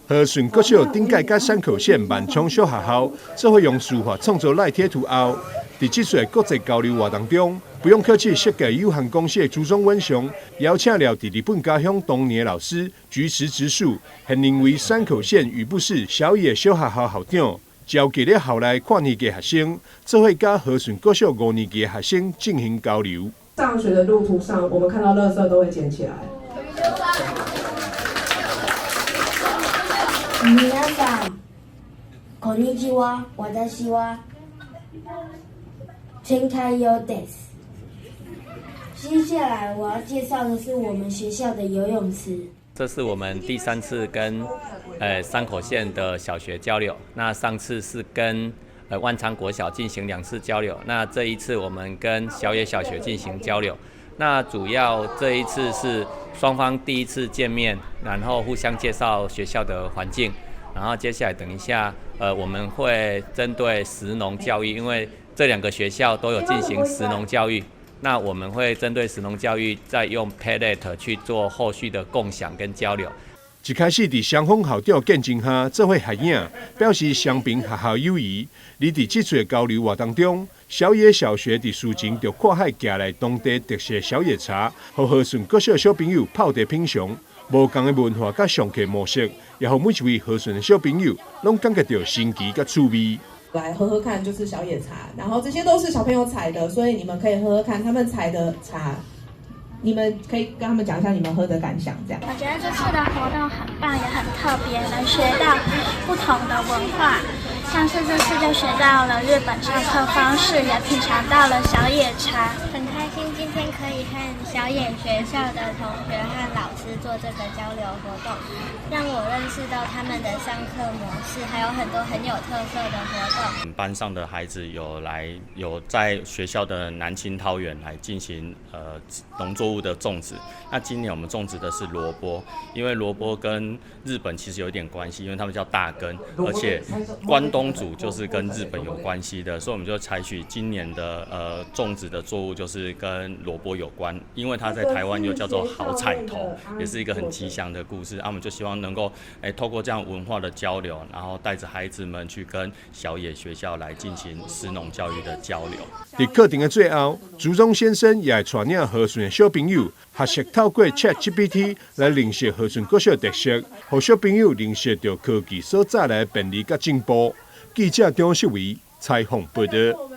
和顺国小顶界甲山口县万昌小学校，做伙用书法创作赖贴图后，在这次国际交流活动中，不用客气设计有限公司的朱宗文雄邀请了在日本家乡当年的老师菊池直树，现任为山口县宇部市小野小学校校长，召集了校内跨年级学生，做伙甲和顺国小5年级的学生进行交流。上学的路途上，我们看到垃圾都会捡起来。皆さん、こんにちは。私は千开优です。接下来我要介绍的是我们学校的游泳池。这是我们第3次跟山口县的小学交流。那上次是跟万昌国小进行2次交流。那这一次我们跟小野小学进行交流。那主要这一次是双方第一次见面，然后互相介绍学校的环境，然后接下来等一下，我们会针对食农教育，因为这2个学校都有进行食农教育，那我们会针对食农教育再用 Padlet 去做后续的共享跟交流。一开始伫双方校长见证下，做伙合影，表示双边学校友谊。而伫这次交流活动中，小野小学伫事前就跨海寄来当地特色小野茶，和和顺国小小朋友泡茶品尝。无同的文化甲上课模式，也互每一位和顺的小朋友拢感觉到新奇甲趣味。来喝喝看，就是小野茶，然后这些都是小朋友采的，所以你们可以喝喝看他们采的茶。你们可以跟他们讲一下你们喝的感想，这样。我觉得这次的活动很棒，也很特别，能学到不同的文化。像是这次就学到了日本上课方式，也品尝到了小野茶。很开心今天可以和小野学校的同学和老师做这个交流活动，让我认识到他们的上课模式，还有很多很有特色的活动。班上的孩子有在学校的南青桃园来进行农作物的种植。那今年我们种植的是萝卜，因为萝卜跟日本其实有一点关系，因为他们叫大根，而且关东煮就是跟日本有关系的，所以我们就采取今年的种植的作物就是跟萝卜有关，因为它在台湾又叫做好彩头，也是一个很吉祥的故事。我们就希望能够透过这样文化的交流，然后带着孩子们去跟小野学校来进行食农教育的交流。在课程的最后，朱宗先生也带领和顺的小朋友学习透过 ChatGPT 来认识和顺国小特色，让小朋友认识到科技所带来的便利甲进步。记者张世伟采访报道。